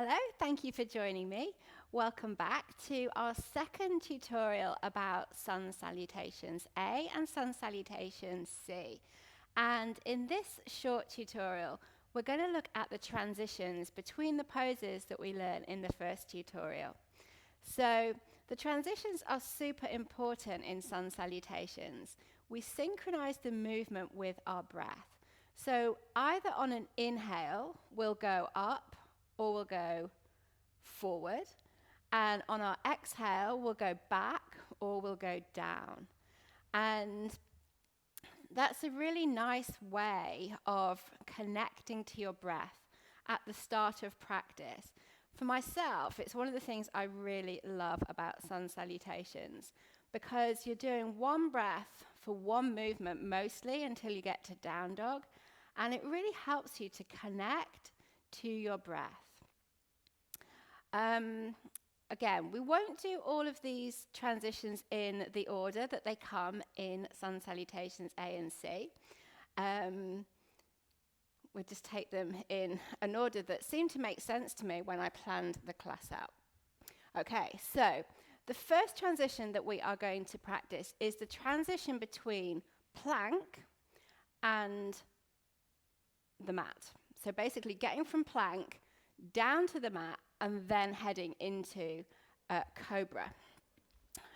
Hello, thank you for joining me. Welcome back to our second tutorial about sun salutations A and sun salutations C. And in this short tutorial, we're going to look at the transitions between the poses that we learned in the first tutorial. So the transitions are super important in sun salutations. We synchronize the movement with our breath. So either on an inhale, we'll go up or we'll go forward. And on our exhale, we'll go back or we'll go down. And that's a really nice way of connecting to your breath at the start of practice. For myself, it's one of the things I really love about sun salutations because you're doing one breath for one movement mostly until you get to down dog, and it really helps you to connect to your breath. Again, we won't do all of these transitions in the order that they come in sun salutations A and C. We'll just take them in an order that seemed to make sense to me when I planned the class out. Okay, so the first transition that we are going to practice is the transition between plank and the mat. So basically getting from plank down to the mat and then heading into cobra.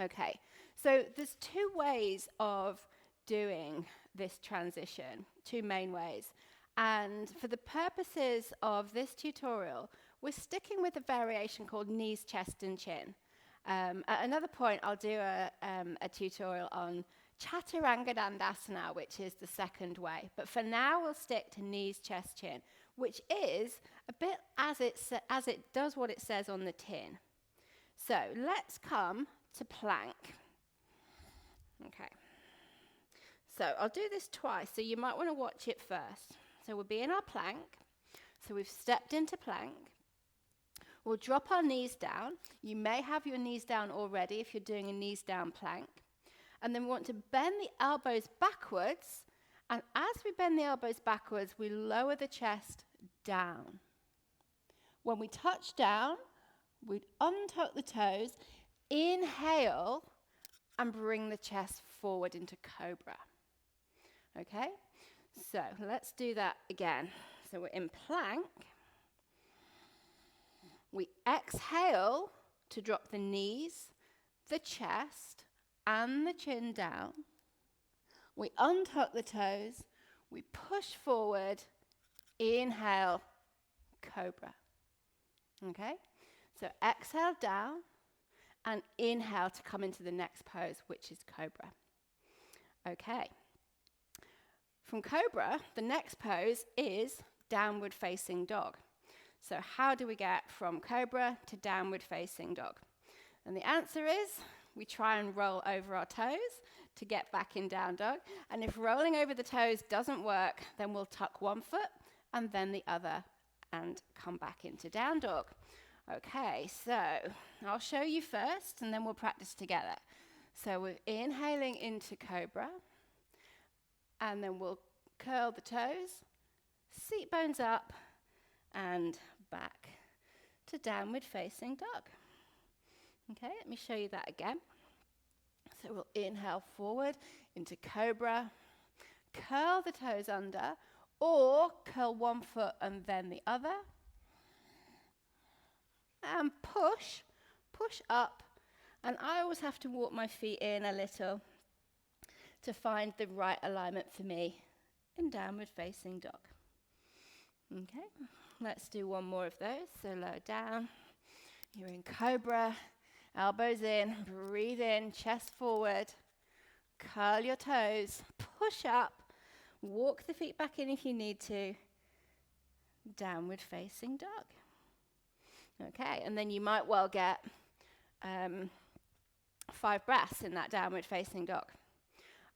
Okay, so there's two ways of doing this transition, two main ways. And for the purposes of this tutorial, we're sticking with a variation called knees, chest, and chin. At another point, I'll do a tutorial on Chaturanga Dandasana, which is the second way. But for now, we'll stick to knees, chest, chin, which is a bit as it does what it says on the tin. So let's come to plank. Okay. So I'll do this twice, so you might want to watch it first. So we'll be in our plank. So we've stepped into plank. We'll drop our knees down. You may have your knees down already if you're doing a knees down plank. And then we want to bend the elbows backwards. And as we bend the elbows backwards, we lower the chest down. When we touch down, we untuck the toes, inhale, and bring the chest forward into cobra. Okay? So let's do that again. So we're in plank. We exhale to drop the knees, the chest, and the chin down. We untuck the toes. We push forward. Inhale, cobra. Okay? So exhale down and inhale to come into the next pose, which is cobra. Okay. From cobra, the next pose is downward facing dog. So how do we get from cobra to downward facing dog? And the answer is we try and roll over our toes to get back in down dog. And if rolling over the toes doesn't work, then we'll tuck one foot and then the other and come back into down dog. Okay, so I'll show you first and then we'll practice together. So we're inhaling into cobra and then we'll curl the toes, seat bones up and back to downward facing dog. Okay, let me show you that again. So we'll inhale forward into cobra, curl the toes under, or curl one foot and then the other. And push up. And I always have to walk my feet in a little to find the right alignment for me in downward facing dog. Okay, let's do one more of those. So lower down, you're in cobra, elbows in, breathe in, chest forward, curl your toes, push up, walk the feet back in if you need to, downward facing dog. Okay, and then you might well get 5 breaths in that downward facing dog.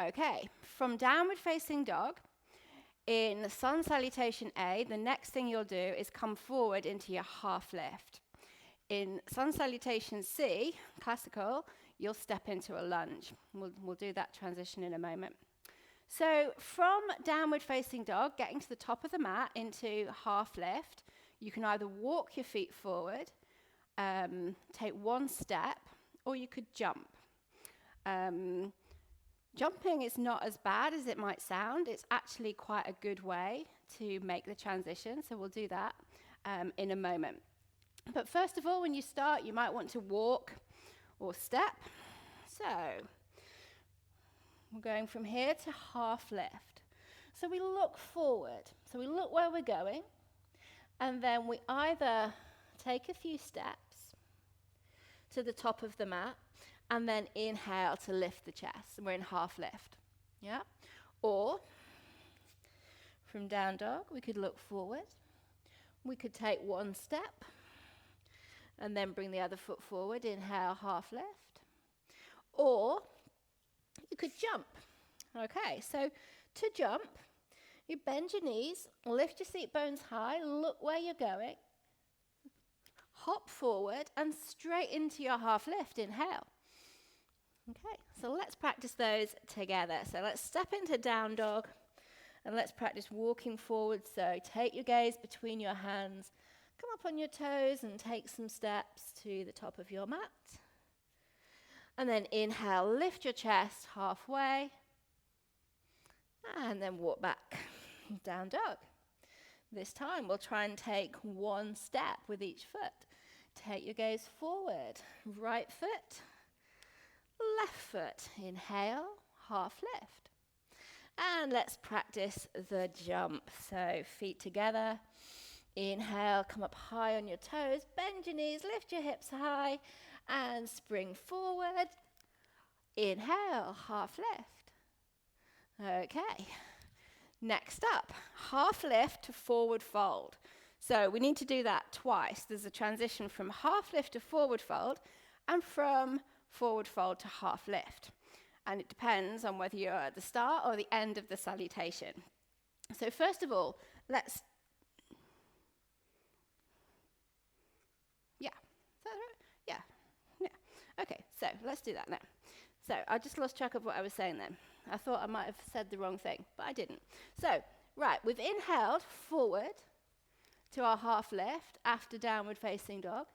Okay, from downward facing dog, in sun salutation A, the next thing you'll do is come forward into your half lift. In sun salutation C, classical, you'll step into a lunge. We'll do that transition in a moment. So from downward facing dog, getting to the top of the mat into half lift, You can either walk your feet forward, take one step, or you could jump. Jumping is not as bad as it might sound. It's actually quite a good way to make the transition, so we'll do that in a moment. But first of all, when you start, you might want to walk or step. So we're going from here to half lift. So we look forward. So we look where we're going, and then we either take a few steps to the top of the mat, and then inhale to lift the chest. And we're in half lift. Yeah? Or from down dog, we could look forward. We could take one step and then bring the other foot forward. Inhale, half lift. Or you could jump. Okay, so to jump, you bend your knees, lift your seat bones high, look where you're going, hop forward and straight into your half lift. Inhale. Okay, so let's practice those together. So let's step into down dog and let's practice walking forward. So take your gaze between your hands, come up on your toes and take some steps to the top of your mat. And then inhale, lift your chest halfway and then walk back, down dog. This time we'll try and take one step with each foot. Take your gaze forward, right foot, left foot. Inhale, half lift. And let's practice the jump. So feet together. Inhale, come up high on your toes, bend your knees, lift your hips high, and spring forward. Inhale, half lift. Okay. Next up, half lift to forward fold. So we need to do that twice. There's a transition from half lift to forward fold and from forward fold to half lift. And it depends on whether you're at the start or the end of the salutation. So first of all, let's... Yeah. Is that right? Yeah. Okay, so let's do that now. So I just lost track of what I was saying then. I thought I might have said the wrong thing, but I didn't. So, right, we've inhaled forward to our half lift after downward facing dog.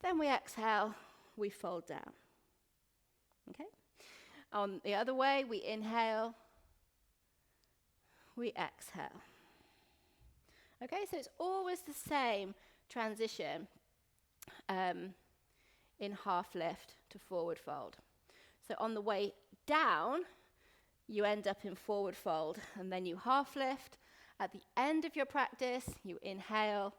Then we exhale, we fold down. Okay? On the other way, we inhale, we exhale. Okay, so it's always the same transition in half lift to forward fold. So on the way down, you end up in forward fold, and then you half lift. At the end of your practice, you inhale,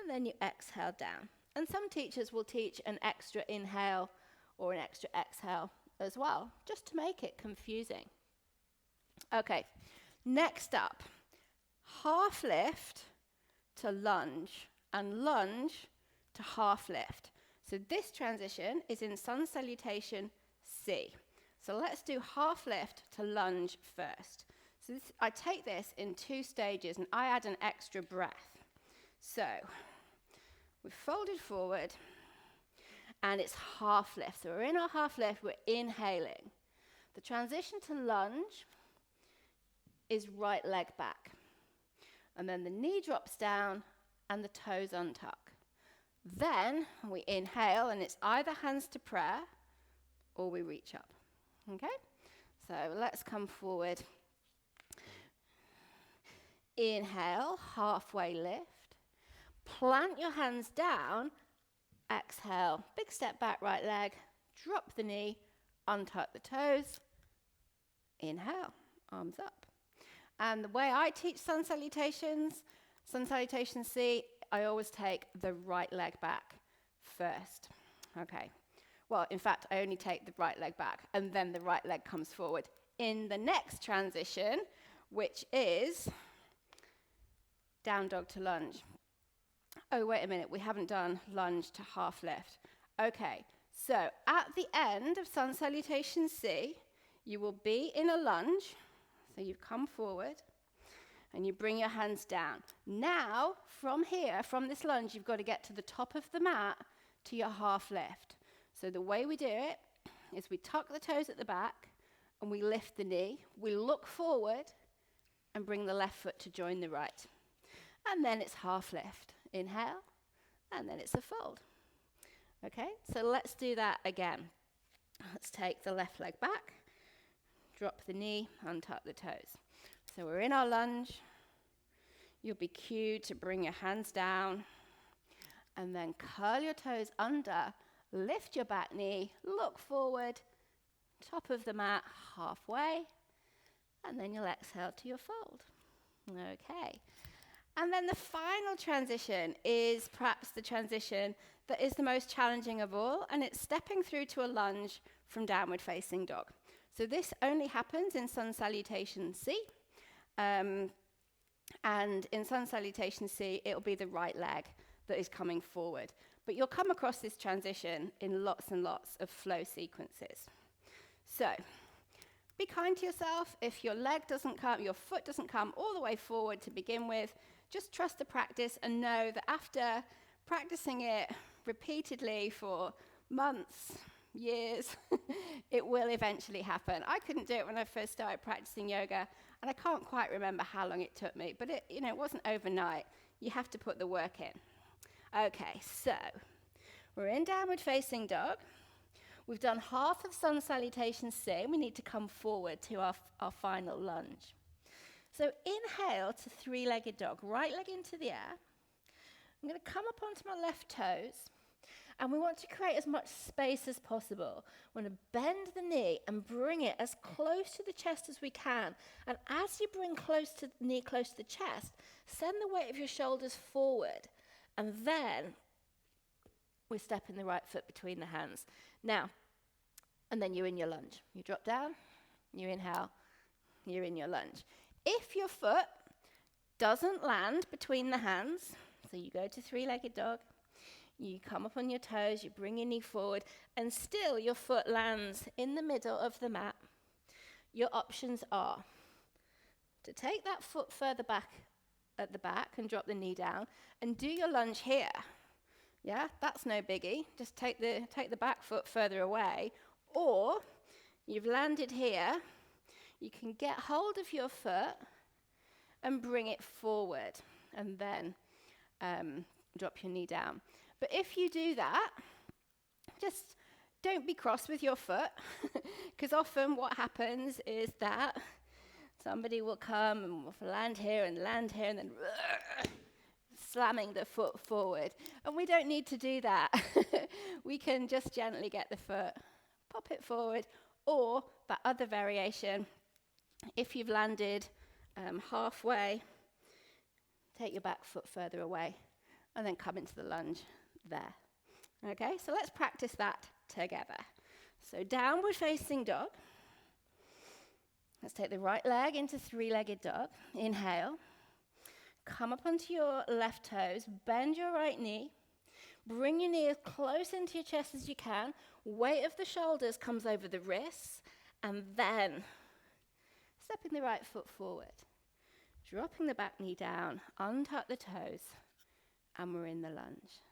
and then you exhale down. And some teachers will teach an extra inhale or an extra exhale as well, just to make it confusing. Okay, next up, half lift to lunge, and lunge to half lift. So this transition is in Sun Salutation C. So let's do half lift to lunge first. So I take this in 2 stages and I add an extra breath. So we've folded forward and it's half lift. So we're in our half lift, we're inhaling. The transition to lunge is right leg back. And then the knee drops down and the toes untuck. Then we inhale and it's either hands to prayer or we reach up. Okay? So let's come forward. Inhale, halfway lift. Plant your hands down. Exhale, big step back, right leg. Drop the knee, untuck the toes. Inhale, arms up. And the way I teach Sun Salutation C, I always take the right leg back first. Okay. Well, in fact, I only take the right leg back, and then the right leg comes forward in the next transition, which is down dog to lunge. Oh, wait a minute, we haven't done lunge to half lift. Okay, so at the end of Sun Salutation C, you will be in a lunge. So you come forward, and you bring your hands down. Now, from here, from this lunge, you've got to get to the top of the mat to your half lift. So the way we do it is we tuck the toes at the back and we lift the knee. We look forward and bring the left foot to join the right. And then it's half lift. Inhale, and then it's a fold. Okay, so let's do that again. Let's take the left leg back, drop the knee, untuck the toes. So we're in our lunge. You'll be cued to bring your hands down, and then curl your toes under, lift your back knee, look forward, top of the mat, halfway, and then you'll exhale to your fold. Okay. And then the final transition is perhaps the transition that is the most challenging of all, and it's stepping through to a lunge from downward facing dog. So this only happens in Sun Salutation C. And in Sun Salutation C, it'll be the right leg that is coming forward. But you'll come across this transition in lots and lots of flow sequences. So be kind to yourself. If your leg doesn't come, your foot doesn't come all the way forward to begin with, just trust the practice and know that after practicing it repeatedly for months, years, it will eventually happen. I couldn't do it when I first started practicing yoga, and I can't quite remember how long it took me, but it wasn't overnight. You have to put the work in. Okay, so we're in downward facing dog. We've done half of Sun Salutation C. We need to come forward to our final lunge. So inhale to three-legged dog, right leg into the air. I'm going to come up onto my left toes, and we want to create as much space as possible. We're going to bend the knee and bring it as close to the chest as we can. And as you bring the knee close to the chest, send the weight of your shoulders forward, and then we're stepping the right foot between the hands. Now, and then you're in your lunge. You drop down, you inhale, you're in your lunge. If your foot doesn't land between the hands, so you go to three-legged dog, you come up on your toes, you bring your knee forward, and still your foot lands in the middle of the mat, your options are to take that foot further back at the back and drop the knee down and do your lunge here. Yeah, that's no biggie. Just take the back foot further away. Or you've landed here, you can get hold of your foot and bring it forward and then drop your knee down. But if you do that, just don't be cross with your foot, because often what happens is that somebody will come and will land here and then slamming the foot forward. And we don't need to do that. We can just gently get the foot, pop it forward, or that other variation, if you've landed halfway, take your back foot further away and then come into the lunge there. Okay, so let's practice that together. So downward facing dog. Let's take the right leg into three-legged dog. Inhale. Come up onto your left toes. Bend your right knee. Bring your knee as close into your chest as you can. Weight of the shoulders comes over the wrists. And then stepping the right foot forward. Dropping the back knee down. Untuck the toes. And we're in the lunge.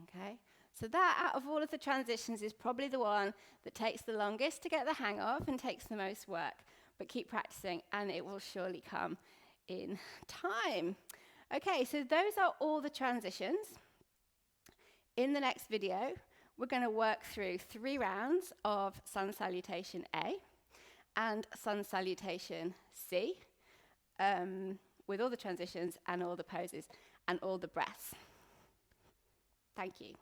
Okay? So that, out of all of the transitions, is probably the one that takes the longest to get the hang of and takes the most work. But keep practicing, and it will surely come in time. Okay, so those are all the transitions. In the next video, we're going to work through 3 rounds of Sun Salutation A and Sun Salutation C, with all the transitions and all the poses and all the breaths. Thank you.